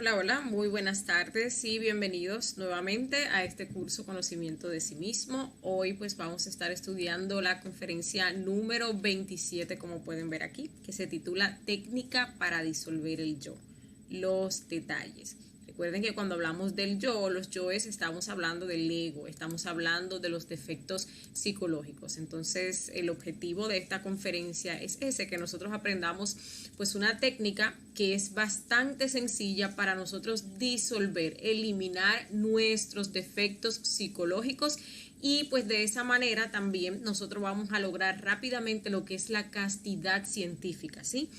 Hola, hola, muy buenas tardes y bienvenidos nuevamente a este curso Conocimiento de sí mismo. Hoy pues vamos a estar estudiando la conferencia número 27, como pueden ver aquí, que se titula Técnica para disolver el yo, los detalles. Recuerden que cuando hablamos del yo, los yoes, estamos hablando del ego, estamos hablando de los defectos psicológicos. Entonces, el objetivo de esta conferencia es ese, que nosotros aprendamos pues una técnica que es bastante sencilla para nosotros disolver, eliminar nuestros defectos psicológicos. Y pues de esa manera también nosotros vamos a lograr rápidamente lo que es la castidad científica, ¿sí?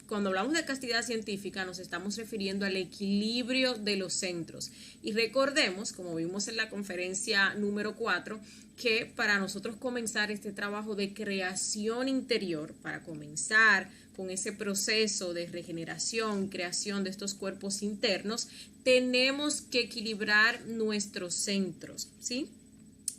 Cuando hablamos de castidad científica nos estamos refiriendo al equilibrio de los centros. Y recordemos, como vimos en la conferencia número 4, que para nosotros comenzar este trabajo de creación interior, para comenzar con ese proceso de regeneración, creación de estos cuerpos internos, tenemos que equilibrar nuestros centros, ¿sí?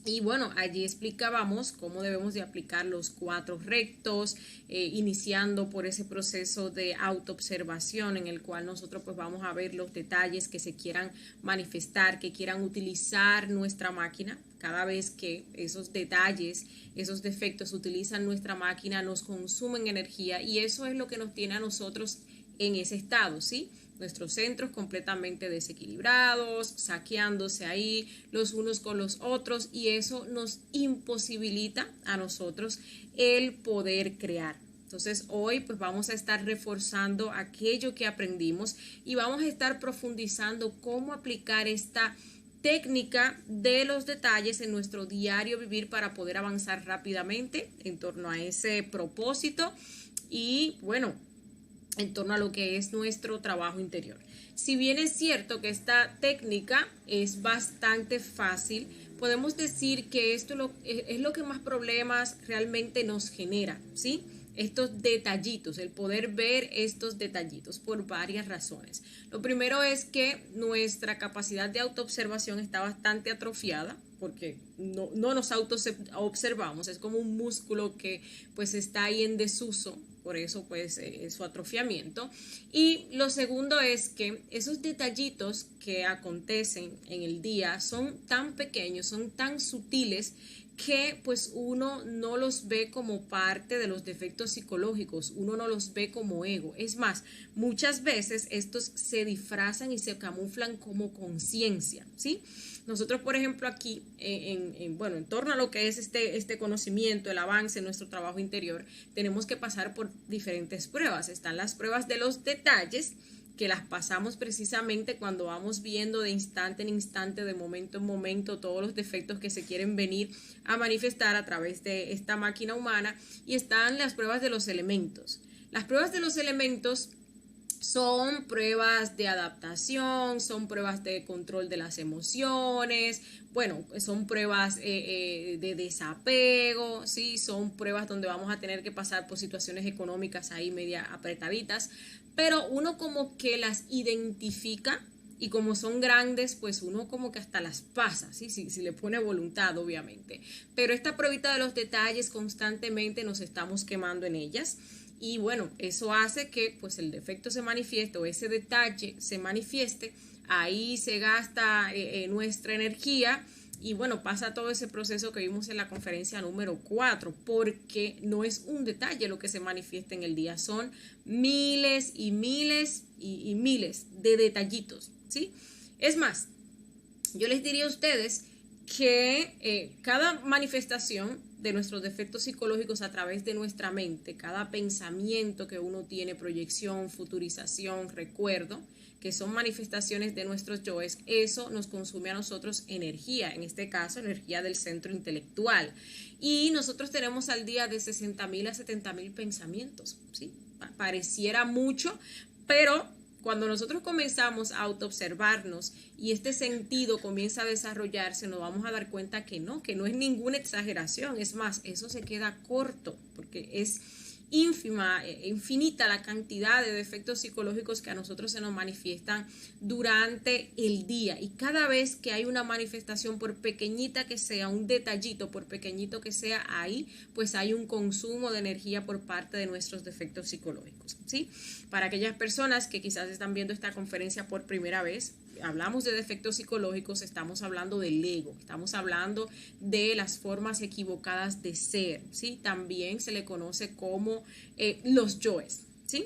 Y bueno, allí explicábamos cómo debemos de aplicar los 4 rectos, iniciando por ese proceso de autoobservación en el cual nosotros pues vamos a ver los detalles que se quieran manifestar, que quieran utilizar nuestra máquina. Cada vez que esos detalles, esos defectos utilizan nuestra máquina, nos consumen energía y eso es lo que nos tiene a nosotros en ese estado, ¿sí? Nuestros centros completamente desequilibrados, saqueándose ahí los unos con los otros, y eso nos imposibilita a nosotros el poder crear. Entonces hoy pues vamos a estar reforzando aquello que aprendimos y vamos a estar profundizando cómo aplicar esta técnica de los detalles en nuestro diario vivir para poder avanzar rápidamente en torno a ese propósito y bueno, en torno a lo que es nuestro trabajo interior. Si bien es cierto que esta técnica es bastante fácil, podemos decir que esto es lo que más problemas realmente nos genera, ¿sí? Estos detallitos, el poder ver estos detallitos por varias razones. Lo primero es que nuestra capacidad de autoobservación está bastante atrofiada porque no nos autoobservamos, es como un músculo que pues está ahí en desuso. Por eso pues su atrofiamiento. Y lo segundo es que esos detallitos que acontecen en el día son tan pequeños, son tan sutiles que pues uno no los ve como parte de los defectos psicológicos, uno no los ve como ego. Es más, muchas veces estos se disfrazan y se camuflan como conciencia, ¿sí? Nosotros, por ejemplo, aquí, en torno a lo que es este conocimiento, el avance en nuestro trabajo interior, tenemos que pasar por diferentes pruebas. Están las pruebas de los detalles, que las pasamos precisamente cuando vamos viendo de instante en instante, de momento en momento, todos los defectos que se quieren venir a manifestar a través de esta máquina humana. Y están las pruebas de los elementos. Las pruebas de los elementos son pruebas de adaptación, son pruebas de control de las emociones, bueno, son pruebas de desapego, ¿sí? Son pruebas donde vamos a tener que pasar por situaciones económicas ahí media apretaditas, pero uno como que las identifica y como son grandes, pues uno como que hasta las pasa, ¿sí? Si le pone voluntad, obviamente. Pero esta pruebita de los detalles constantemente nos estamos quemando en ellas. Y bueno, eso hace que pues el defecto se manifieste o ese detalle se manifieste, ahí se gasta nuestra energía y bueno, pasa todo ese proceso que vimos en la conferencia número 4, porque no es un detalle lo que se manifiesta en el día, son miles y miles y miles de detallitos, ¿sí? Es más, yo les diría a ustedes que cada manifestación de nuestros defectos psicológicos a través de nuestra mente, cada pensamiento que uno tiene, proyección, futurización, recuerdo, que son manifestaciones de nuestros yoes, eso nos consume a nosotros energía, en este caso energía del centro intelectual. Y nosotros tenemos al día de 60.000 a 70.000 pensamientos, ¿sí? Pareciera mucho, pero cuando nosotros comenzamos a autoobservarnos y este sentido comienza a desarrollarse, nos vamos a dar cuenta que no es ninguna exageración. Es más, eso se queda corto porque es ínfima, infinita la cantidad de defectos psicológicos que a nosotros se nos manifiestan durante el día. Y cada vez que hay una manifestación, por pequeñita que sea, un detallito, por pequeñito que sea, ahí pues hay un consumo de energía por parte de nuestros defectos psicológicos, ¿sí? Para aquellas personas que quizás están viendo esta conferencia por primera vez, hablamos de defectos psicológicos, estamos hablando del ego, estamos hablando de las formas equivocadas de ser, ¿sí? También se le conoce como los yoes, ¿sí?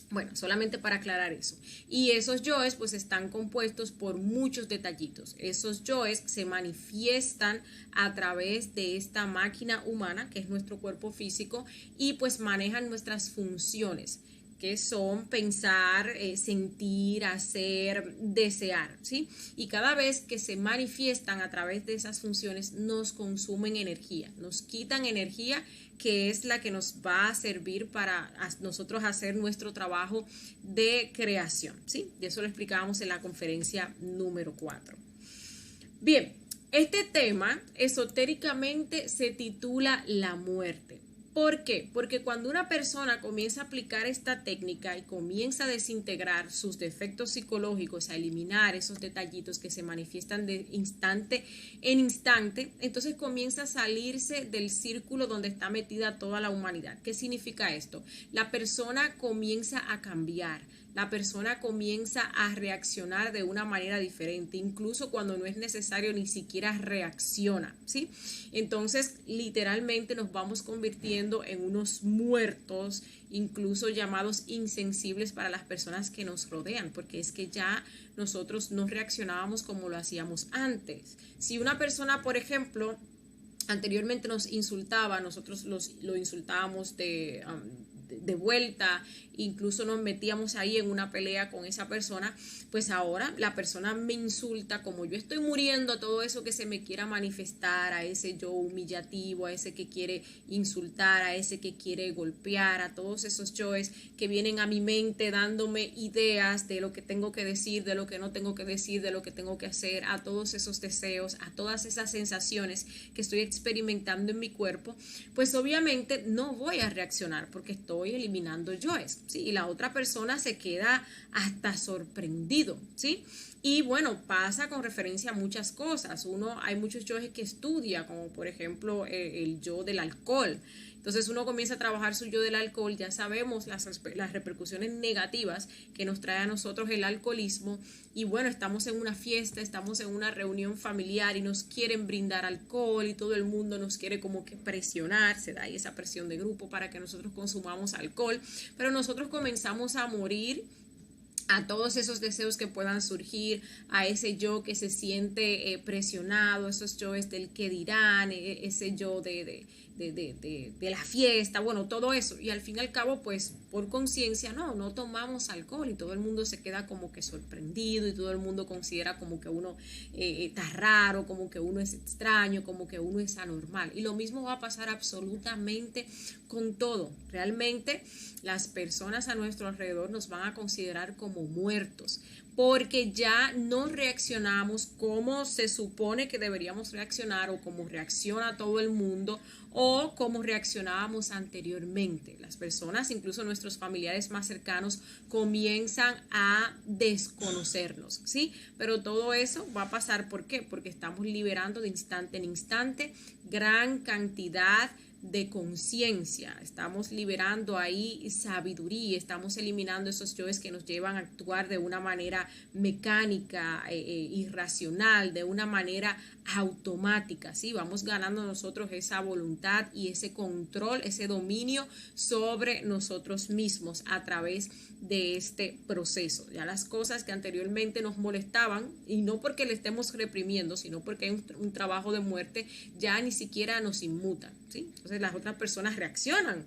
Bueno, solamente para aclarar eso. Y esos yoes pues están compuestos por muchos detallitos. Esos yoes se manifiestan a través de esta máquina humana que es nuestro cuerpo físico y pues manejan nuestras funciones, que son pensar, sentir, hacer, desear, ¿sí? Y cada vez que se manifiestan a través de esas funciones nos consumen energía, nos quitan energía que es la que nos va a servir para nosotros hacer nuestro trabajo de creación, ¿sí? Y eso lo explicábamos en la conferencia número 4. Bien, este tema esotéricamente se titula la muerte. ¿Por qué? Porque cuando una persona comienza a aplicar esta técnica y comienza a desintegrar sus defectos psicológicos, a eliminar esos detallitos que se manifiestan de instante en instante, entonces comienza a salirse del círculo donde está metida toda la humanidad. ¿Qué significa esto? La persona comienza a cambiar. La persona comienza a reaccionar de una manera diferente, incluso cuando no es necesario ni siquiera reacciona, ¿sí? Entonces, literalmente nos vamos convirtiendo en unos muertos, incluso llamados insensibles para las personas que nos rodean, porque es que ya nosotros no reaccionábamos como lo hacíamos antes. Si una persona, por ejemplo, anteriormente nos insultaba, nosotros lo insultábamos de vuelta, incluso nos metíamos ahí en una pelea con esa persona, pues ahora la persona me insulta, como yo estoy muriendo a todo eso que se me quiera manifestar, a ese yo humillativo, a ese que quiere insultar, a ese que quiere golpear, a todos esos yoes que vienen a mi mente dándome ideas de lo que tengo que decir, de lo que no tengo que decir, de lo que tengo que hacer, a todos esos deseos, a todas esas sensaciones que estoy experimentando en mi cuerpo, pues obviamente no voy a reaccionar porque estoy eliminando yoes, ¿sí? Y la otra persona se queda hasta sorprendido, ¿sí? Y bueno, pasa con referencia a muchas cosas. Hay muchos yoes que estudia, como por ejemplo el yo del alcohol. Entonces uno comienza a trabajar su yo del alcohol, ya sabemos las repercusiones negativas que nos trae a nosotros el alcoholismo y bueno, estamos en una fiesta, estamos en una reunión familiar y nos quieren brindar alcohol y todo el mundo nos quiere como que presionar, se da ahí esa presión de grupo para que nosotros consumamos alcohol, pero nosotros comenzamos a morir a todos esos deseos que puedan surgir, a ese yo que se siente presionado, esos yoes del qué dirán, ese yo de la fiesta, bueno, todo eso. Y al fin y al cabo, pues por conciencia, no tomamos alcohol y todo el mundo se queda como que sorprendido y todo el mundo considera como que uno está raro, como que uno es extraño, como que uno es anormal. Y lo mismo va a pasar absolutamente con todo. Realmente las personas a nuestro alrededor nos van a considerar como muertos, porque ya no reaccionamos como se supone que deberíamos reaccionar o como reacciona todo el mundo o como reaccionábamos anteriormente. Las personas, incluso nuestros familiares más cercanos, comienzan a desconocernos, ¿sí? Pero todo eso va a pasar, ¿por qué? Porque estamos liberando de instante en instante gran cantidad de conciencia, estamos liberando ahí sabiduría, estamos eliminando esos yoes que nos llevan a actuar de una manera mecánica, irracional, de una manera automática, ¿sí? Vamos ganando nosotros esa voluntad y ese control, ese dominio sobre nosotros mismos a través de este proceso. Ya las cosas que anteriormente nos molestaban, y no porque le estemos reprimiendo, sino porque hay un trabajo de muerte, ya ni siquiera nos inmutan, ¿sí? Entonces las otras personas reaccionan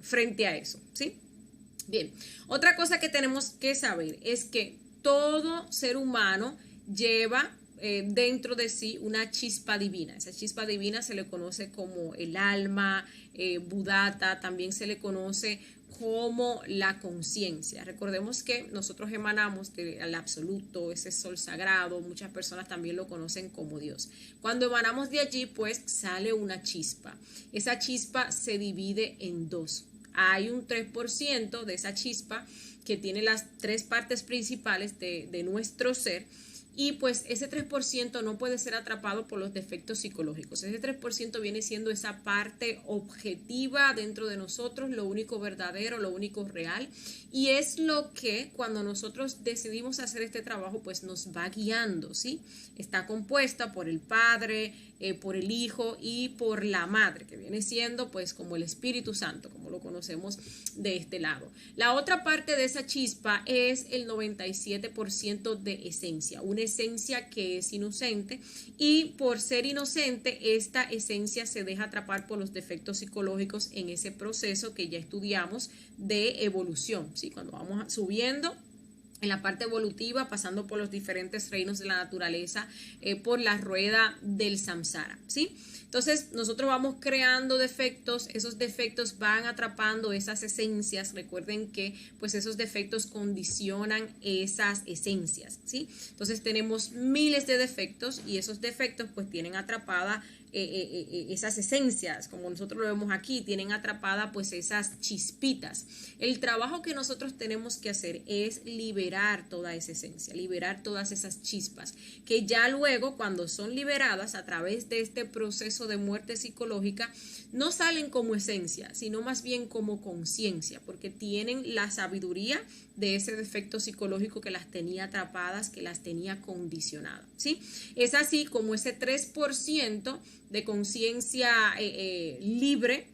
frente a eso, ¿sí? Bien, otra cosa que tenemos que saber es que todo ser humano lleva dentro de sí una chispa divina. Esa chispa divina se le conoce como el alma, Buddhata, también se le conoce como la conciencia. Recordemos que nosotros emanamos del absoluto, ese sol sagrado, muchas personas también lo conocen como Dios. Cuando emanamos de allí, pues sale una chispa. Esa chispa se divide en dos. Hay un 3% de esa chispa que tiene las tres partes principales de nuestro ser. Y pues ese 3% no puede ser atrapado por los defectos psicológicos. Ese 3% viene siendo esa parte objetiva dentro de nosotros, lo único verdadero, lo único real. Y es lo que cuando nosotros decidimos hacer este trabajo, pues nos va guiando, ¿sí? Está compuesta por el Padre, por el Hijo y por la Madre, que viene siendo pues como el Espíritu Santo, como lo conocemos de este lado. La otra parte de esa chispa es el 97% de esencia, una esencia que es inocente, y por ser inocente esta esencia se deja atrapar por los defectos psicológicos en ese proceso que ya estudiamos de evolución, ¿sí? Cuando vamos subiendo en la parte evolutiva, pasando por los diferentes reinos de la naturaleza, por la rueda del samsara, ¿sí? Entonces nosotros vamos creando defectos, esos defectos van atrapando esas esencias. Recuerden que pues esos defectos condicionan esas esencias, ¿sí? Entonces tenemos miles de defectos y esos defectos pues tienen atrapada esas esencias, como nosotros lo vemos aquí, tienen atrapada pues esas chispitas. El trabajo que nosotros tenemos que hacer es liberar toda esa esencia, liberar todas esas chispas, que ya luego cuando son liberadas a través de este proceso de muerte psicológica, no salen como esencia, sino más bien como conciencia, porque tienen la sabiduría de ese defecto psicológico que las tenía atrapadas, que las tenía condicionadas, ¿sí? Es así como ese 3% de conciencia libre,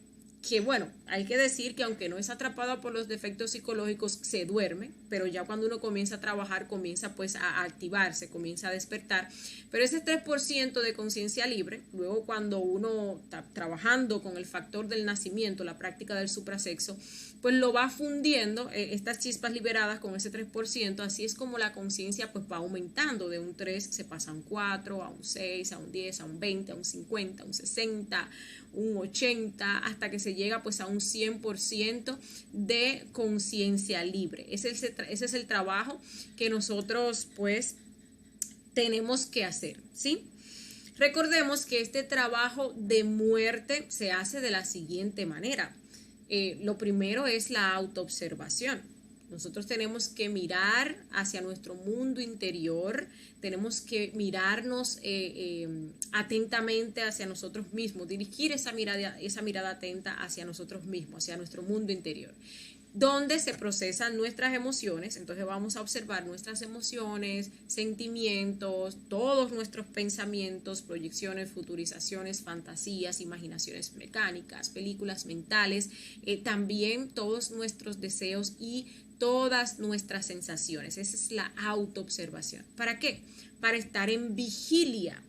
que bueno, hay que decir que aunque no es atrapada por los defectos psicológicos, se duerme, pero ya cuando uno comienza a trabajar, comienza pues a activarse, comienza a despertar. Pero ese 3% de conciencia libre, luego cuando uno está trabajando con el factor del nacimiento, la práctica del suprasexo, pues lo va fundiendo, estas chispas liberadas con ese 3%, así es como la conciencia pues va aumentando, de un 3 se pasa a un 4, a un 6, a un 10, a un 20, a un 50, a un 60, un 80, hasta que se llega pues a un 100% de conciencia libre. Ese es el trabajo que nosotros pues tenemos que hacer, ¿sí? Recordemos que este trabajo de muerte se hace de la siguiente manera. Lo primero es la autoobservación. Nosotros tenemos que mirar hacia nuestro mundo interior, tenemos que mirarnos atentamente hacia nosotros mismos, dirigir esa mirada atenta hacia nosotros mismos, hacia nuestro mundo interior, donde se procesan nuestras emociones. Entonces vamos a observar nuestras emociones, sentimientos, todos nuestros pensamientos, proyecciones, futurizaciones, fantasías, imaginaciones mecánicas, películas mentales, también todos nuestros deseos y todas nuestras sensaciones. Esa es la autoobservación. ¿Para qué? Para estar en vigilia,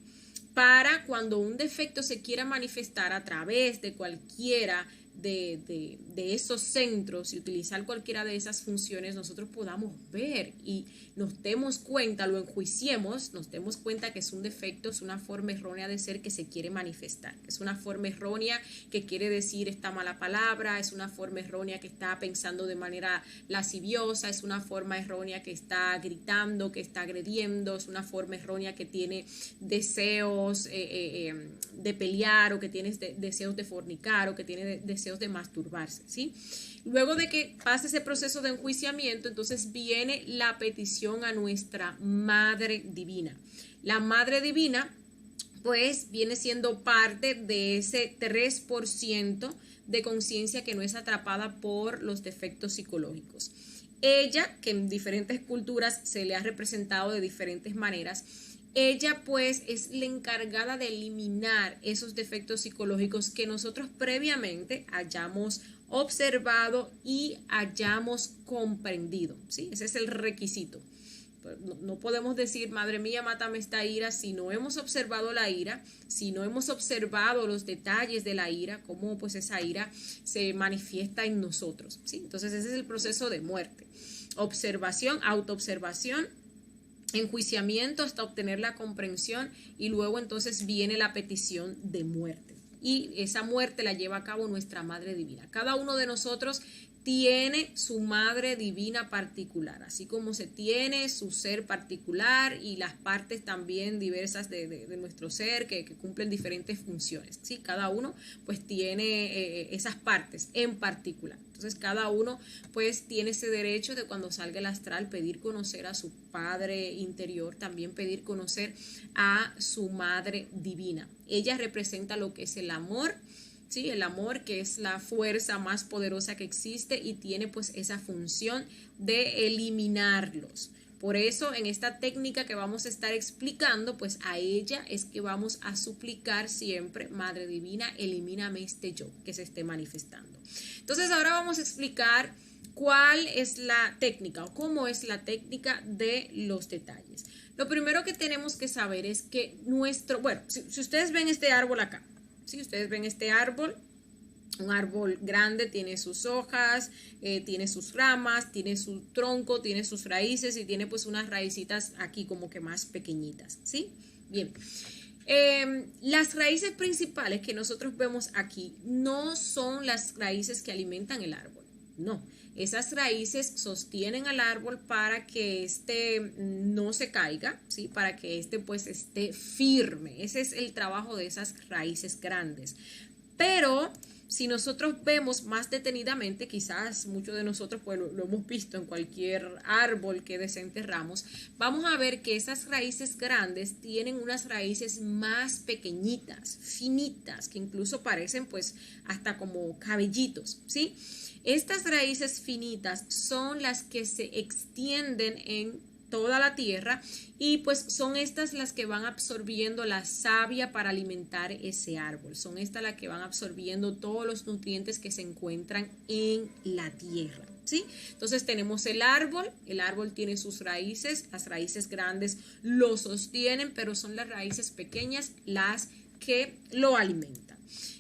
para cuando un defecto se quiera manifestar a través de cualquiera de esos centros y utilizar cualquiera de esas funciones, nosotros podamos ver y nos demos cuenta, lo enjuiciemos, nos demos cuenta que es un defecto, es una forma errónea de ser que se quiere manifestar, es una forma errónea que quiere decir esta mala palabra, es una forma errónea que está pensando de manera lasciviosa, es una forma errónea que está gritando, que está agrediendo, es una forma errónea que tiene deseos de pelear, o que tiene deseos de fornicar, o que tiene deseos de masturbarse, ¿sí? Luego de que pase ese proceso de enjuiciamiento, entonces viene la petición a nuestra Madre Divina. La Madre Divina, pues, viene siendo parte de ese 3% de conciencia que no es atrapada por los defectos psicológicos. Ella, que en diferentes culturas se le ha representado de diferentes maneras, ella pues es la encargada de eliminar esos defectos psicológicos que nosotros previamente hayamos observado y hayamos comprendido, ¿sí? Ese es el requisito. No podemos decir, madre mía, mátame esta ira, si no hemos observado la ira, si no hemos observado los detalles de la ira, cómo pues esa ira se manifiesta en nosotros, ¿sí? Entonces ese es el proceso de muerte. Observación, autoobservación, enjuiciamiento hasta obtener la comprensión, y luego entonces viene la petición de muerte. Y esa muerte la lleva a cabo nuestra Madre Divina. Cada uno de nosotros tiene su Madre Divina particular, así como se tiene su ser particular y las partes también diversas de nuestro ser que cumplen diferentes funciones, ¿sí? Cada uno pues tiene esas partes en particular. Entonces cada uno pues tiene ese derecho de, cuando salga el astral, pedir conocer a su Padre interior, también pedir conocer a su Madre Divina. Ella representa lo que es el amor, ¿sí? El amor, que es la fuerza más poderosa que existe y tiene pues esa función de eliminarlos. Por eso en esta técnica que vamos a estar explicando, pues a ella es que vamos a suplicar siempre: Madre Divina, elimíname este yo que se esté manifestando. Entonces ahora vamos a explicar cuál es la técnica o cómo es la técnica de los detalles. Lo primero que tenemos que saber es que si ustedes ven este árbol acá, si ustedes ven este árbol, un árbol grande, tiene sus hojas, tiene sus ramas, tiene su tronco, tiene sus raíces y tiene pues unas raícitas aquí como que más pequeñitas, ¿sí? Bien. Las raíces principales que nosotros vemos aquí no son las raíces que alimentan el árbol, no. Esas raíces sostienen al árbol para que éste no se caiga, ¿sí? Para que éste pues esté firme. Ese es el trabajo de esas raíces grandes. Pero si nosotros vemos más detenidamente, quizás muchos de nosotros pues lo hemos visto en cualquier árbol que desenterramos, vamos a ver que esas raíces grandes tienen unas raíces más pequeñitas, finitas, que incluso parecen pues hasta como cabellitos, ¿sí? Estas raíces finitas son las que se extienden en toda la tierra y pues son estas las que van absorbiendo la savia para alimentar ese árbol. Son estas las que van absorbiendo todos los nutrientes que se encuentran en la tierra, ¿sí? Entonces tenemos el árbol tiene sus raíces, las raíces grandes lo sostienen, pero son las raíces pequeñas las que lo alimentan.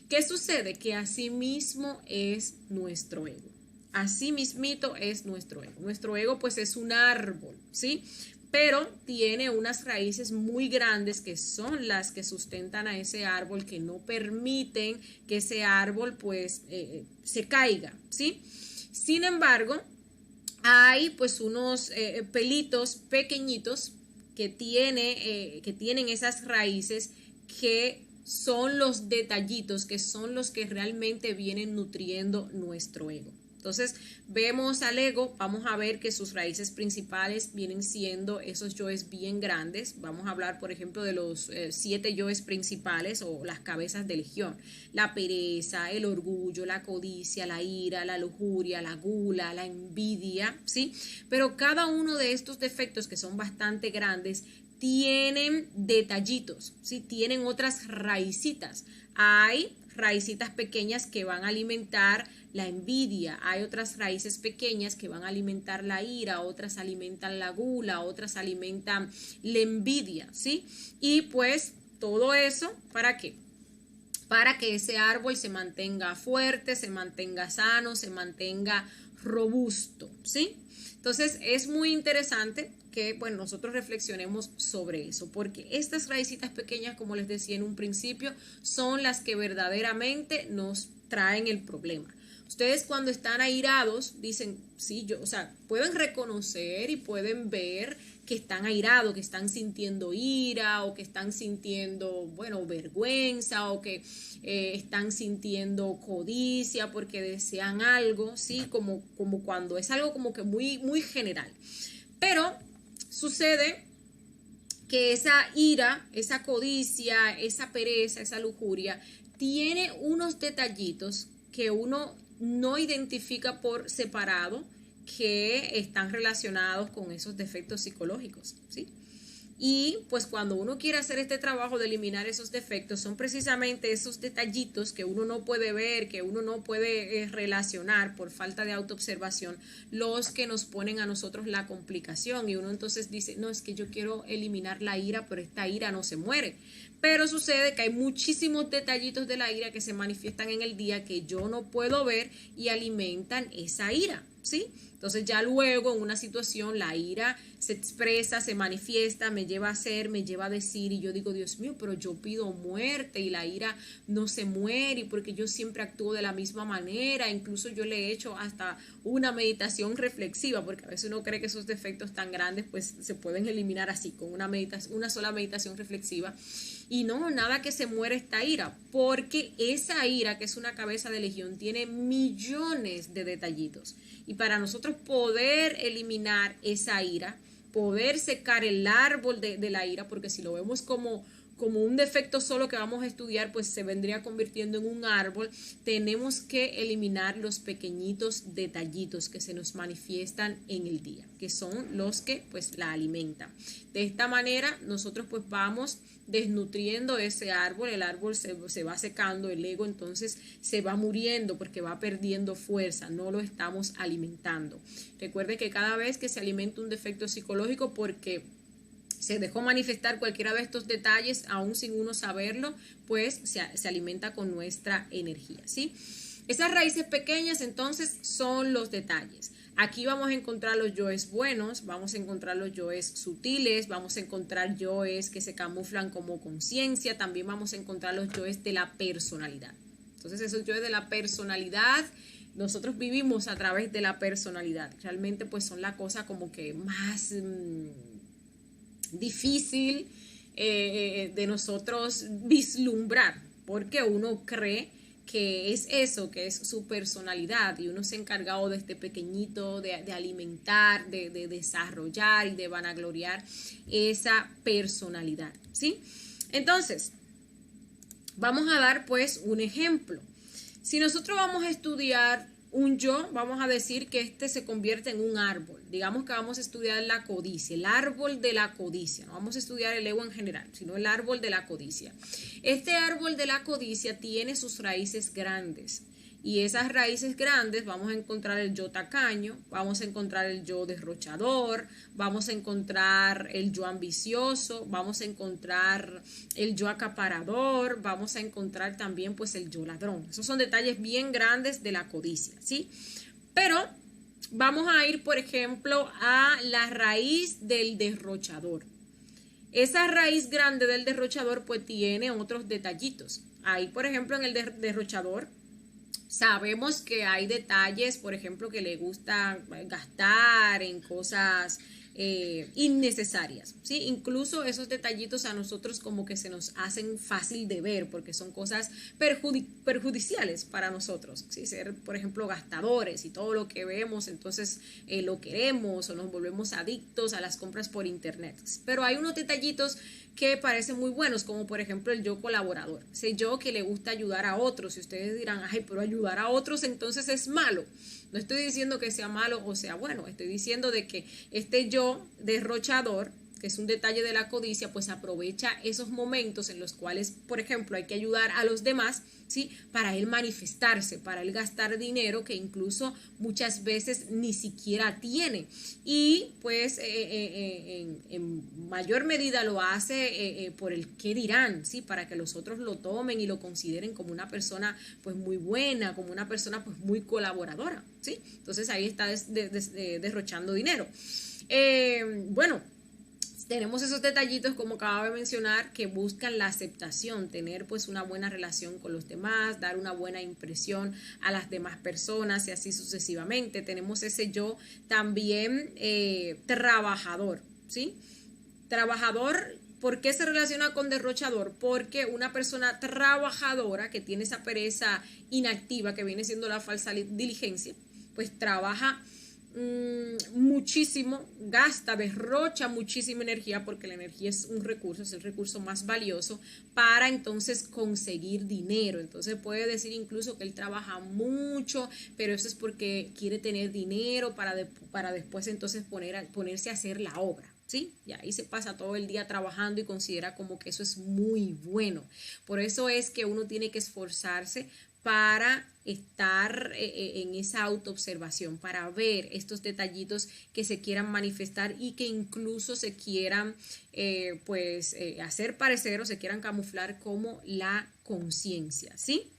¿Qué sucede? Que así mismo es nuestro ego. Así mismito es nuestro ego. Nuestro ego pues es un árbol, ¿sí? Pero tiene unas raíces muy grandes que son las que sustentan a ese árbol, que no permiten que ese árbol pues se caiga, ¿sí? Sin embargo, hay pues unos pelitos pequeñitos que tienen esas raíces que son los detallitos, que son los que realmente vienen nutriendo nuestro ego. Entonces vemos al ego, vamos a ver que sus raíces principales vienen siendo esos yoes bien grandes. Vamos a hablar, por ejemplo, de los 7 yoes principales o las cabezas de legión: la pereza, el orgullo, la codicia, la ira, la lujuria, la gula, la envidia, ¿sí? Pero cada uno de estos defectos, que son bastante grandes, tienen detallitos, ¿sí? Tienen otras raícitas. Hay raícitas pequeñas que van a alimentar la envidia, hay otras raíces pequeñas que van a alimentar la ira, otras alimentan la gula, otras alimentan la envidia, ¿sí? Y pues todo eso, ¿para qué? Para que ese árbol se mantenga fuerte, se mantenga sano, se mantenga robusto, ¿sí? Entonces es muy interesante que bueno, nosotros reflexionemos sobre eso, porque estas raícitas pequeñas, como les decía en un principio, son las que verdaderamente nos traen el problema. Ustedes cuando están airados dicen, sí, pueden reconocer y pueden ver que están airados, que están sintiendo ira o que están sintiendo, bueno, vergüenza o que están sintiendo codicia porque desean algo, ¿sí? Como cuando es algo como que muy, muy general. Pero sucede que esa ira, esa codicia, esa pereza, esa lujuria, tiene unos detallitos que uno no identifica por separado, que están relacionados con esos defectos psicológicos, ¿sí? Y pues cuando uno quiere hacer este trabajo de eliminar esos defectos, son precisamente esos detallitos que uno no puede ver, que uno no puede relacionar por falta de autoobservación, los que nos ponen a nosotros la complicación. Y uno entonces dice, no, es que yo quiero eliminar la ira, pero esta ira no se muere. Pero sucede que hay muchísimos detallitos de la ira que se manifiestan en el día que yo no puedo ver y alimentan esa ira, ¿sí? Entonces ya luego en una situación la ira se expresa, se manifiesta, me lleva a hacer, me lleva a decir y yo digo, Dios mío, pero yo pido muerte y la ira no se muere y porque yo siempre actúo de la misma manera, incluso yo le he hecho hasta una meditación reflexiva porque a veces uno cree que esos defectos tan grandes pues se pueden eliminar así con una sola meditación reflexiva y no, nada que se muera esta ira porque esa ira que es una cabeza de legión tiene millones de detallitos. Y para nosotros poder eliminar esa ira, poder secar el árbol de la ira, porque si lo vemos como un defecto solo que vamos a estudiar, pues se vendría convirtiendo en un árbol, tenemos que eliminar los pequeñitos detallitos que se nos manifiestan en el día, que son los que pues la alimentan. De esta manera nosotros pues vamos desnutriendo ese árbol, el árbol se va secando, el ego entonces se va muriendo porque va perdiendo fuerza, no lo estamos alimentando. Recuerde que cada vez que se alimenta un defecto psicológico porque se dejó manifestar cualquiera de estos detalles, aún sin uno saberlo, pues se alimenta con nuestra energía, ¿sí? Esas raíces pequeñas entonces son los detalles. Aquí vamos a encontrar los yoes buenos, vamos a encontrar los yoes sutiles, vamos a encontrar yoes que se camuflan como conciencia, también vamos a encontrar los yoes de la personalidad. Entonces esos yoes de la personalidad, nosotros vivimos a través de la personalidad. Realmente pues son la cosa como que más difícil de nosotros vislumbrar, porque uno cree que es eso, que es su personalidad y uno se ha encargado desde pequeñito de alimentar, de desarrollar y de vanagloriar esa personalidad, ¿sí? Entonces, vamos a dar pues un ejemplo. Si nosotros vamos a estudiar un yo, vamos a decir que este se convierte en un árbol. Digamos que vamos a estudiar la codicia, el árbol de la codicia. No vamos a estudiar el ego en general, sino el árbol de la codicia. Este árbol de la codicia tiene sus raíces grandes. Y esas raíces grandes vamos a encontrar el yo tacaño, vamos a encontrar el yo derrochador, vamos a encontrar el yo ambicioso, vamos a encontrar el yo acaparador, vamos a encontrar también pues el yo ladrón. Esos son detalles bien grandes de la codicia, ¿sí? Pero vamos a ir, por ejemplo, a la raíz del derrochador. Esa raíz grande del derrochador pues tiene otros detallitos. Ahí, por ejemplo, en el derrochador, sabemos que hay detalles, por ejemplo, que le gusta gastar en cosas innecesarias, ¿sí? Incluso esos detallitos a nosotros como que se nos hacen fácil de ver porque son cosas perjudiciales para nosotros, ¿sí? Ser, por ejemplo, gastadores y todo lo que vemos, entonces lo queremos o nos volvemos adictos a las compras por internet. Pero hay unos detallitos que parecen muy buenos, como por ejemplo el yo colaborador, ese yo que le gusta ayudar a otros. Y ustedes dirán, ay, pero ayudar a otros entonces es malo. No estoy diciendo que sea malo o sea bueno, estoy diciendo de que este yo derrochador, que es un detalle de la codicia, pues aprovecha esos momentos en los cuales, por ejemplo, hay que ayudar a los demás, ¿sí? Para él manifestarse, para él gastar dinero que incluso muchas veces ni siquiera tiene. Y pues en mayor medida lo hace por el qué dirán, ¿sí? Para que los otros lo tomen y lo consideren como una persona pues muy buena, como una persona pues muy colaboradora, ¿sí? Entonces ahí está derrochando dinero. Bueno, tenemos esos detallitos, como acabo de mencionar, que buscan la aceptación, tener pues una buena relación con los demás, dar una buena impresión a las demás personas y así sucesivamente. Tenemos ese yo también trabajador, ¿sí? Trabajador, ¿por qué se relaciona con derrochador? Porque una persona trabajadora que tiene esa pereza inactiva que viene siendo la falsa diligencia, pues trabaja muchísimo, gasta, derrocha muchísima energía, porque la energía es un recurso, es el recurso más valioso para entonces conseguir dinero. Entonces puede decir incluso que él trabaja mucho, pero eso es porque quiere tener dinero para después entonces ponerse a hacer la obra, ¿sí? Y ahí se pasa todo el día trabajando y considera como que eso es muy bueno. Por eso es que uno tiene que esforzarse para estar en esa autoobservación, para ver estos detallitos que se quieran manifestar y que incluso se quieran hacer parecer o se quieran camuflar como la conciencia, ¿sí?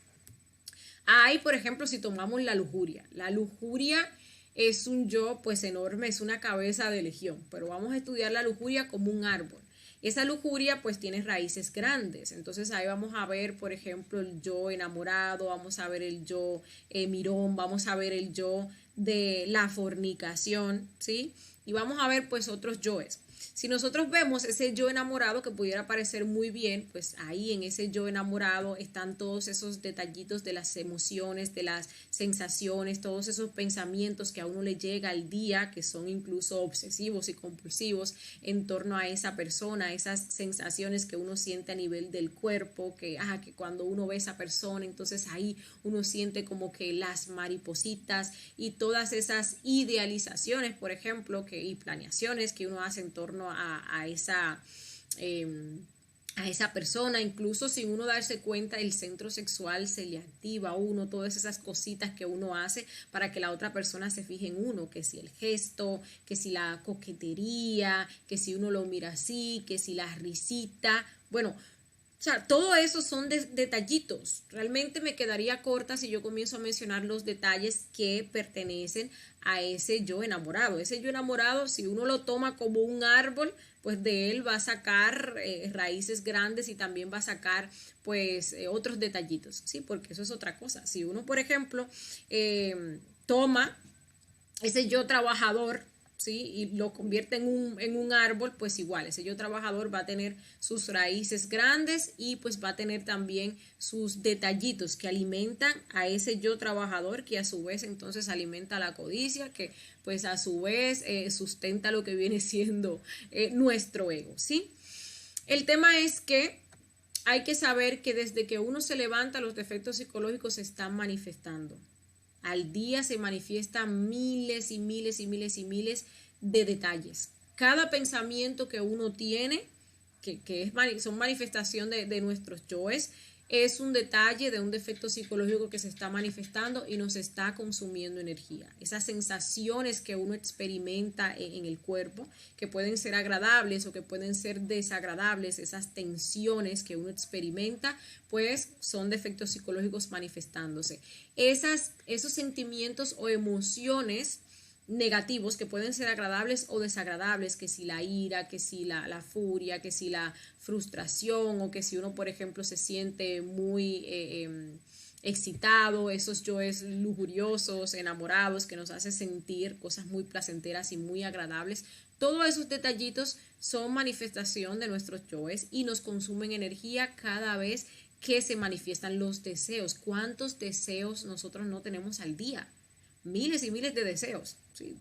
Hay, por ejemplo, si tomamos la lujuria es un yo pues enorme, es una cabeza de legión, pero vamos a estudiar la lujuria como un árbol. Esa lujuria pues tiene raíces grandes, entonces ahí vamos a ver, por ejemplo, el yo enamorado, vamos a ver el yo mirón, vamos a ver el yo de la fornicación, ¿sí? Y vamos a ver pues otros yoes. Si nosotros vemos ese yo enamorado que pudiera parecer muy bien, pues ahí en ese yo enamorado están todos esos detallitos de las emociones, de las sensaciones, todos esos pensamientos que a uno le llega al día, que son incluso obsesivos y compulsivos en torno a esa persona, esas sensaciones que uno siente a nivel del cuerpo, que cuando uno ve a esa persona, entonces ahí uno siente como que las maripositas y todas esas idealizaciones, por ejemplo, y planeaciones que uno hace en torno a esa persona, incluso sin uno darse cuenta, el centro sexual se le activa a uno, todas esas cositas que uno hace para que la otra persona se fije en uno, que si el gesto, que si la coquetería, que si uno lo mira así, que si la risita, bueno, o sea, todo eso son detallitos. Realmente me quedaría corta si yo comienzo a mencionar los detalles que pertenecen a ese yo enamorado. Ese yo enamorado, si uno lo toma como un árbol, pues de él va a sacar raíces grandes y también va a sacar pues otros detallitos, ¿sí? Porque eso es otra cosa. Si uno, por ejemplo, toma ese yo trabajador, ¿sí? Y lo convierte en un árbol, pues igual, ese yo trabajador va a tener sus raíces grandes y pues va a tener también sus detallitos que alimentan a ese yo trabajador, que a su vez entonces alimenta la codicia, que pues a su vez sustenta lo que viene siendo nuestro ego, ¿sí? El tema es que hay que saber que desde que uno se levanta, los defectos psicológicos se están manifestando. Al día se manifiestan miles y miles y miles y miles de detalles. Cada pensamiento que uno tiene, son manifestación de nuestros yoes, es un detalle de un defecto psicológico que se está manifestando y nos está consumiendo energía. Esas sensaciones que uno experimenta en el cuerpo, que pueden ser agradables o que pueden ser desagradables, esas tensiones que uno experimenta, pues son defectos psicológicos manifestándose. Esos sentimientos o emociones negativos que pueden ser agradables o desagradables, que si la ira, que si la furia, que si la frustración, o que si uno, por ejemplo, se siente muy excitado, esos yoes lujuriosos, enamorados, que nos hace sentir cosas muy placenteras y muy agradables. Todos esos detallitos son manifestación de nuestros yoes y nos consumen energía cada vez que se manifiestan los deseos. ¿Cuántos deseos nosotros no tenemos al día? Miles y miles de deseos, ¿sí?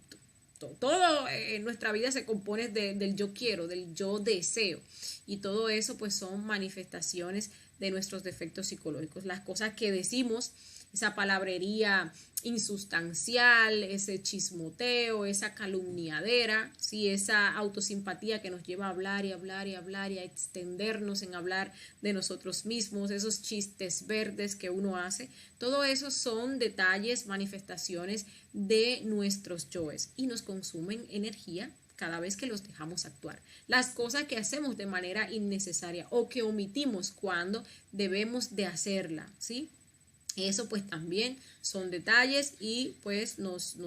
Todo en nuestra vida se compone del yo quiero, del yo deseo, y todo eso pues son manifestaciones de nuestros defectos psicológicos. Las cosas que decimos, esa palabrería insustancial, ese chismoteo, esa calumniadera, ¿sí? Esa autosimpatía que nos lleva a hablar y hablar y hablar y a extendernos en hablar de nosotros mismos, esos chistes verdes que uno hace, todo eso son detalles, manifestaciones de nuestros yoes y nos consumen energía cada vez que los dejamos actuar. Las cosas que hacemos de manera innecesaria o que omitimos cuando debemos de hacerla, ¿sí? Eso pues también son detalles y pues nos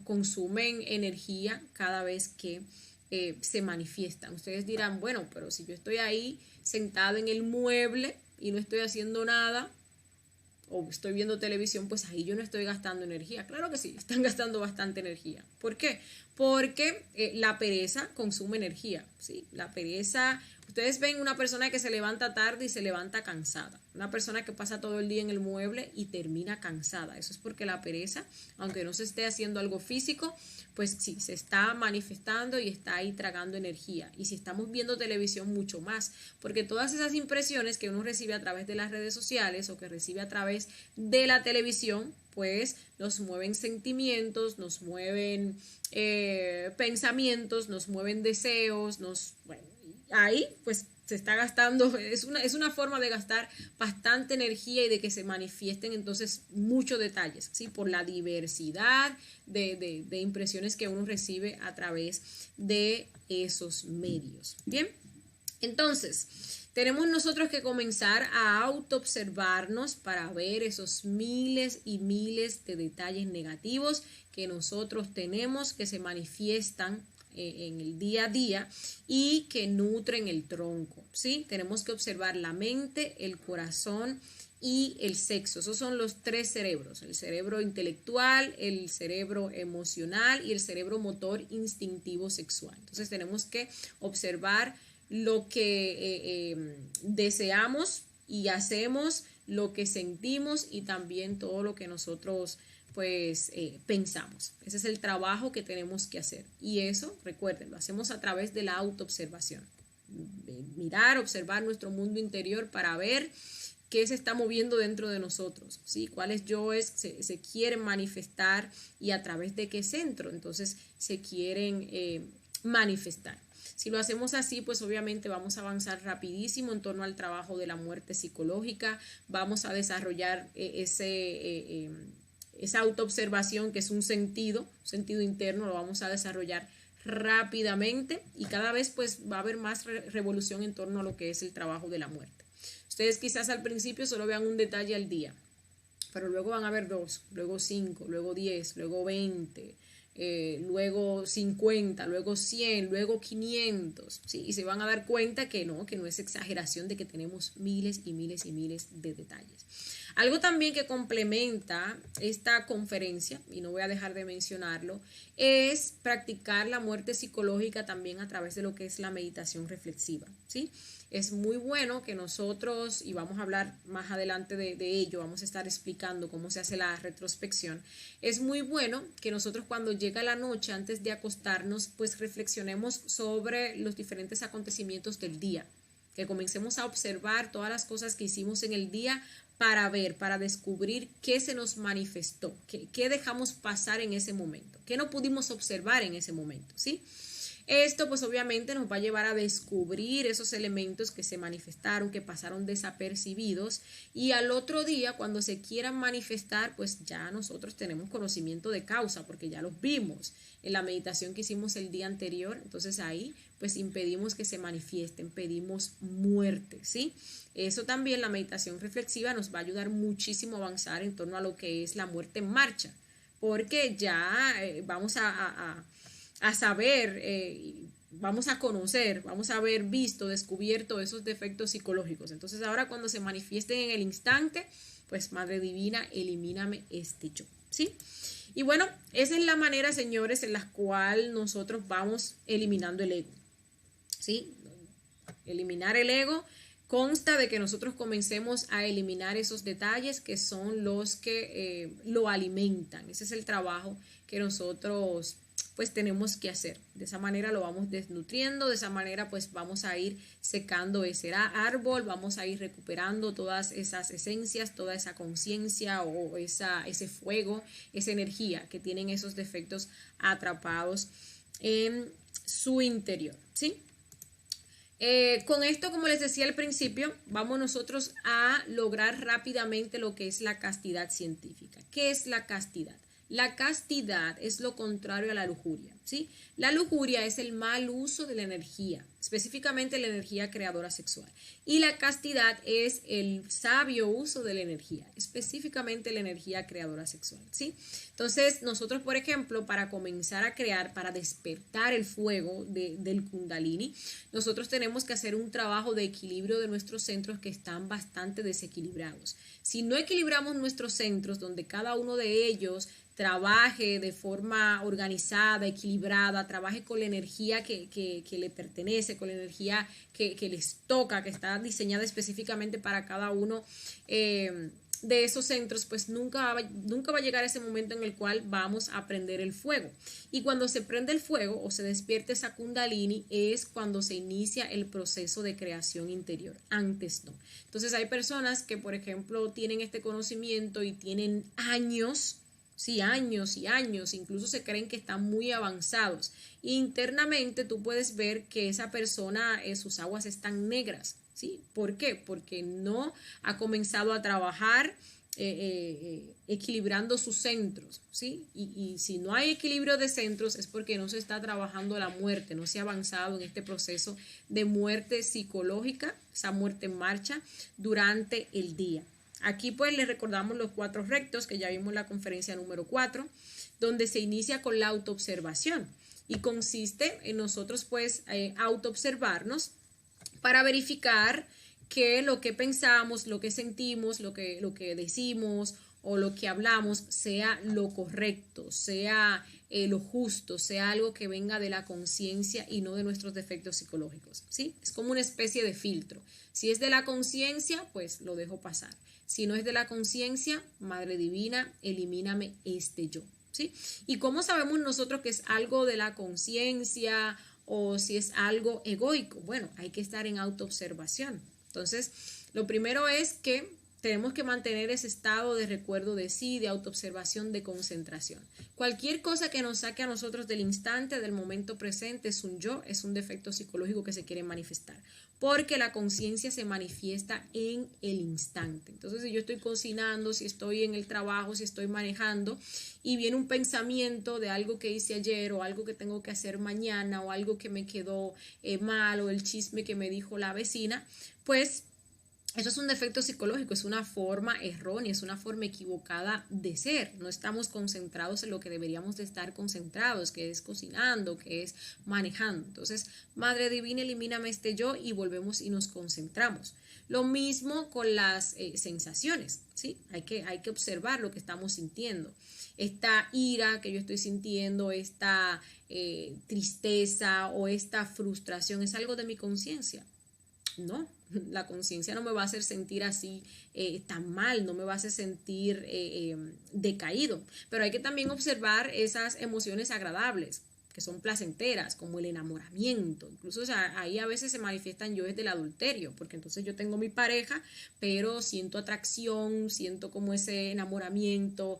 consumen energía cada vez que se manifiestan. Ustedes dirán, bueno, pero si yo estoy ahí sentado en el mueble y no estoy haciendo nada, o estoy viendo televisión, pues ahí yo no estoy gastando energía. Claro que sí, están gastando bastante energía. ¿Por qué? Porque la pereza consume energía, ¿sí? La pereza, ustedes ven una persona que se levanta tarde y se levanta cansada. Una persona que pasa todo el día en el mueble y termina cansada. Eso es porque la pereza, aunque no se esté haciendo algo físico, pues sí, se está manifestando y está ahí tragando energía. Y si estamos viendo televisión, mucho más, porque todas esas impresiones que uno recibe a través de las redes sociales o que recibe a través de la televisión, pues nos mueven sentimientos, nos mueven pensamientos, nos mueven deseos, bueno, ahí pues se está gastando, es una forma de gastar bastante energía y de que se manifiesten entonces muchos detalles, ¿sí? Por la diversidad de impresiones que uno recibe a través de esos medios. Bien, Entonces, tenemos nosotros que comenzar a autoobservarnos para ver esos miles y miles de detalles negativos que nosotros tenemos, que se manifiestan en el día a día y que nutren el tronco, ¿sí? Tenemos que observar la mente, el corazón y el sexo. Esos son los tres cerebros: el cerebro intelectual, el cerebro emocional y el cerebro motor instintivo sexual. Entonces tenemos que observar lo que deseamos y hacemos, lo que sentimos y también todo lo que nosotros pues pensamos. Ese es el trabajo que tenemos que hacer, y eso, recuerden, lo hacemos a través de la autoobservación. Mirar, observar nuestro mundo interior para ver qué se está moviendo dentro de nosotros, ¿sí? Cuáles yoes se quieren manifestar y a través de qué centro entonces se quieren manifestar. Si lo hacemos así, pues obviamente vamos a avanzar rapidísimo en torno al trabajo de la muerte psicológica, vamos a desarrollar esa autoobservación, que es un sentido interno, lo vamos a desarrollar rápidamente, y cada vez pues va a haber más revolución en torno a lo que es el trabajo de la muerte. Ustedes quizás al principio solo vean un detalle al día, pero luego van a ver 2, luego 5, luego 10, luego 20, luego 50, luego 100, luego 500, ¿sí? Y se van a dar cuenta que no es exageración de que tenemos miles y miles y miles de detalles. Algo también que complementa esta conferencia, y no voy a dejar de mencionarlo, es practicar la muerte psicológica también a través de lo que es la meditación reflexiva, ¿sí? Es muy bueno que nosotros, y vamos a hablar más adelante de ello, vamos a estar explicando cómo se hace la retrospección. Es muy bueno que nosotros, cuando llega la noche, antes de acostarnos, pues reflexionemos sobre los diferentes acontecimientos del día, que comencemos a observar todas las cosas que hicimos en el día para ver, para descubrir qué se nos manifestó, qué dejamos pasar en ese momento, qué no pudimos observar en ese momento, ¿sí? Esto pues obviamente nos va a llevar a descubrir esos elementos que se manifestaron, que pasaron desapercibidos, y al otro día, cuando se quieran manifestar, pues ya nosotros tenemos conocimiento de causa, porque ya los vimos en la meditación que hicimos el día anterior. Entonces ahí pues impedimos que se manifiesten, pedimos muerte, ¿sí? Eso también, la meditación reflexiva, nos va a ayudar muchísimo a avanzar en torno a lo que es la muerte en marcha, porque ya vamos a saber, vamos a conocer, vamos a haber visto, descubierto esos defectos psicológicos. Entonces ahora, cuando se manifiesten en el instante, pues Madre Divina, elimíname este yo, ¿sí? Y bueno, esa es la manera, señores, en la cual nosotros vamos eliminando el ego, ¿sí? Eliminar el ego consta de que nosotros comencemos a eliminar esos detalles que son los que lo alimentan. Ese es el trabajo que nosotros pues tenemos que hacer. De esa manera lo vamos desnutriendo, de esa manera pues vamos a ir secando ese árbol, vamos a ir recuperando todas esas esencias, toda esa conciencia o ese fuego, esa energía que tienen esos defectos atrapados en su interior, ¿sí? Con esto, como les decía al principio, vamos nosotros a lograr rápidamente lo que es la castidad científica. ¿Qué es la castidad? La castidad es lo contrario a la lujuria, ¿sí? La lujuria es el mal uso de la energía, específicamente la energía creadora sexual. Y la castidad es el sabio uso de la energía, específicamente la energía creadora sexual, ¿sí? Entonces, nosotros, por ejemplo, para comenzar a crear, para despertar el fuego del Kundalini, nosotros tenemos que hacer un trabajo de equilibrio de nuestros centros que están bastante desequilibrados. Si no equilibramos nuestros centros, donde cada uno de ellos trabaje de forma organizada, equilibrada, trabaje con la energía que le pertenece, con la energía que les toca, que está diseñada específicamente para cada uno de esos centros, pues nunca va a llegar ese momento en el cual vamos a prender el fuego. Y cuando se prende el fuego o se despierta esa Kundalini, es cuando se inicia el proceso de creación interior. Antes no. Entonces hay personas que, por ejemplo, tienen este conocimiento y tienen años, sí, años y años, incluso se creen que están muy avanzados. Internamente tú puedes ver que esa persona, sus aguas están negras, ¿sí? ¿Por qué? Porque no ha comenzado a trabajar equilibrando sus centros, ¿sí? Y si no hay equilibrio de centros es porque no se está trabajando la muerte, no se ha avanzado en este proceso de muerte psicológica, esa muerte en marcha durante el día. Aquí pues les recordamos los 4 rectos que ya vimos en la conferencia número 4, donde se inicia con la autoobservación y consiste en nosotros pues autoobservarnos para verificar que lo que pensamos, lo que sentimos, lo que decimos o lo que hablamos sea lo correcto, sea lo justo, sea algo que venga de la conciencia y no de nuestros defectos psicológicos, ¿sí? Es como una especie de filtro. Si es de la conciencia, pues lo dejo pasar. Si no es de la conciencia, Madre Divina, elimíname este yo, ¿sí? ¿Y cómo sabemos nosotros que es algo de la conciencia o si es algo egoico? Bueno, hay que estar en autoobservación. Entonces, lo primero es que tenemos que mantener ese estado de recuerdo de sí, de autoobservación, de concentración. Cualquier cosa que nos saque a nosotros del instante, del momento presente, es un yo, es un defecto psicológico que se quiere manifestar. Porque la conciencia se manifiesta en el instante. Entonces, si yo estoy cocinando, si estoy en el trabajo, si estoy manejando y viene un pensamiento de algo que hice ayer o algo que tengo que hacer mañana o algo que me quedó mal o el chisme que me dijo la vecina, pues eso es un defecto psicológico, es una forma errónea, es una forma equivocada de ser. No estamos concentrados en lo que deberíamos de estar concentrados, que es cocinando, que es manejando. Entonces, Madre Divina, elimíname este yo y volvemos y nos concentramos. Lo mismo con las sensaciones, ¿sí? Hay que observar lo que estamos sintiendo. Esta ira que yo estoy sintiendo, esta tristeza o esta frustración, ¿es algo de mi conciencia? No, la conciencia no me va a hacer sentir así tan mal, no me va a hacer sentir decaído, pero hay que también observar esas emociones agradables, que son placenteras, como el enamoramiento. Incluso, o sea, ahí a veces se manifiestan yo desde el adulterio, porque entonces yo tengo mi pareja, pero siento atracción, siento como ese enamoramiento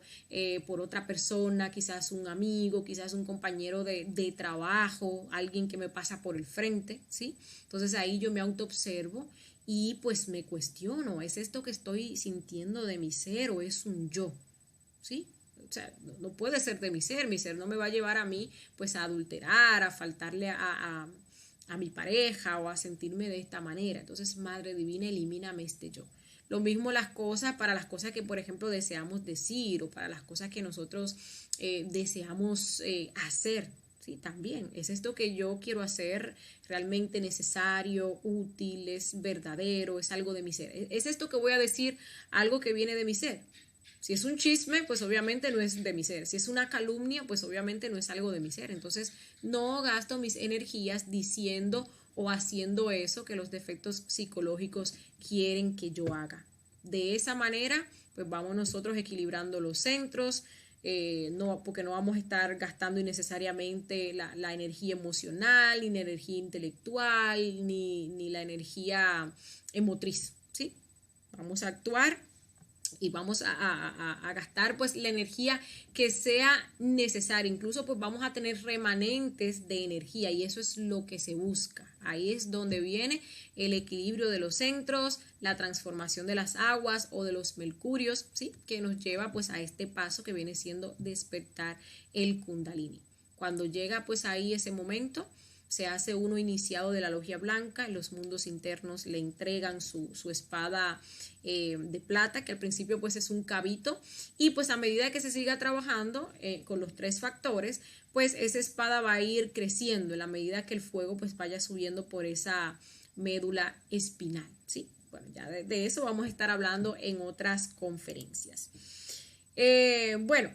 por otra persona, quizás un amigo, quizás un compañero de trabajo, alguien que me pasa por el frente, ¿sí? Entonces ahí yo me autoobservo y pues me cuestiono, ¿es esto que estoy sintiendo de mi ser o es un yo? ¿Sí? O sea, no puede ser de mi ser no me va a llevar a mí pues a adulterar, a faltarle a mi pareja o a sentirme de esta manera. Entonces, Madre Divina, elimíname este yo. Lo mismo las cosas, para las cosas que, por ejemplo, deseamos decir o para las cosas que nosotros deseamos hacer. Sí, también, ¿es esto que yo quiero hacer realmente necesario, útil, es verdadero, es algo de mi ser? ¿Es esto que voy a decir algo que viene de mi ser? Si es un chisme, pues obviamente no es de mi ser. Si es una calumnia, pues obviamente no es algo de mi ser. Entonces, no gasto mis energías diciendo o haciendo eso que los defectos psicológicos quieren que yo haga. De esa manera, pues vamos nosotros equilibrando los centros, porque no vamos a estar gastando innecesariamente la energía emocional, ni la energía intelectual, ni la energía motriz, ¿sí? Vamos a actuar y vamos a gastar pues la energía que sea necesaria. Incluso pues vamos a tener remanentes de energía y eso es lo que se busca. Ahí es donde viene el equilibrio de los centros, la transformación de las aguas o de los mercurios, ¿sí? Que nos lleva pues a este paso que viene siendo despertar el Kundalini. Cuando llega pues ahí ese momento, se hace uno iniciado de la logia blanca, en los mundos internos le entregan su espada de plata, que al principio pues es un cabito, y pues a medida que se siga trabajando con los 3 factores, pues esa espada va a ir creciendo en la medida que el fuego pues vaya subiendo por esa médula espinal, ¿sí? Bueno, ya de eso vamos a estar hablando en otras conferencias. Bueno,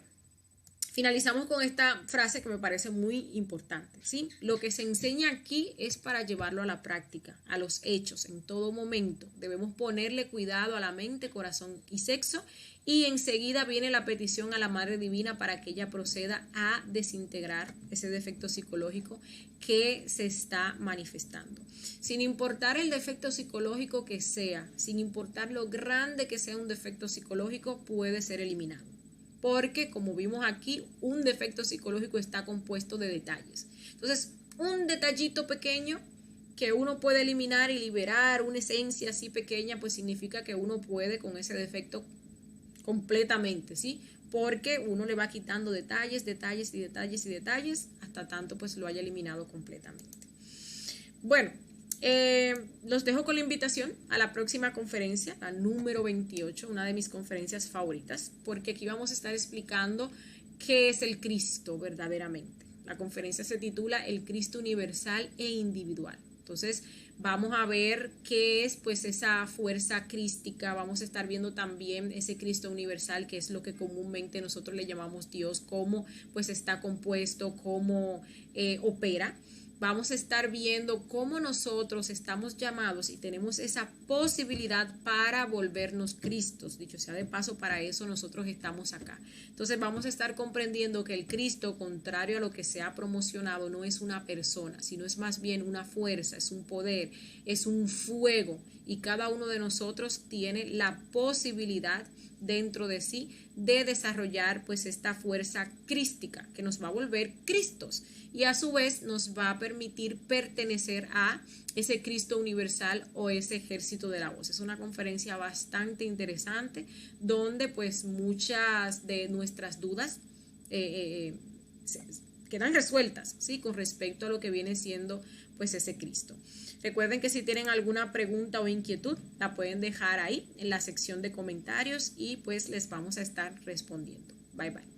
finalizamos con esta frase que me parece muy importante, ¿sí? Lo que se enseña aquí es para llevarlo a la práctica, a los hechos, en todo momento. Debemos ponerle cuidado a la mente, corazón y sexo y enseguida viene la petición a la Madre Divina para que ella proceda a desintegrar ese defecto psicológico que se está manifestando. Sin importar el defecto psicológico que sea, sin importar lo grande que sea un defecto psicológico, puede ser eliminado. Porque, como vimos aquí, un defecto psicológico está compuesto de detalles. Entonces, un detallito pequeño que uno puede eliminar y liberar, una esencia así pequeña, pues significa que uno puede con ese defecto completamente, ¿sí? Porque uno le va quitando detalles, detalles y detalles y detalles hasta tanto pues lo haya eliminado completamente. Bueno, los dejo con la invitación a la próxima conferencia, la número 28, una de mis conferencias favoritas, porque aquí vamos a estar explicando qué es el Cristo verdaderamente. La conferencia se titula El Cristo Universal e Individual. Entonces vamos a ver qué es pues esa fuerza crística, vamos a estar viendo también ese Cristo universal, que es lo que comúnmente nosotros le llamamos Dios, cómo pues está compuesto, cómo opera. Vamos a estar viendo cómo nosotros estamos llamados y tenemos esa posibilidad para volvernos Cristos. Dicho sea de paso, para eso nosotros estamos acá. Entonces vamos a estar comprendiendo que el Cristo, contrario a lo que se ha promocionado, no es una persona, sino es más bien una fuerza, es un poder, es un fuego. Y cada uno de nosotros tiene la posibilidad dentro de sí de desarrollar pues esta fuerza crística que nos va a volver Cristos y a su vez nos va a permitir pertenecer a ese Cristo universal o ese ejército de la voz. Es una conferencia bastante interesante donde pues muchas de nuestras dudas quedan resueltas, ¿sí? Con respecto a lo que viene siendo pues ese Cristo. Recuerden que si tienen alguna pregunta o inquietud, la pueden dejar ahí en la sección de comentarios y pues les vamos a estar respondiendo. Bye bye.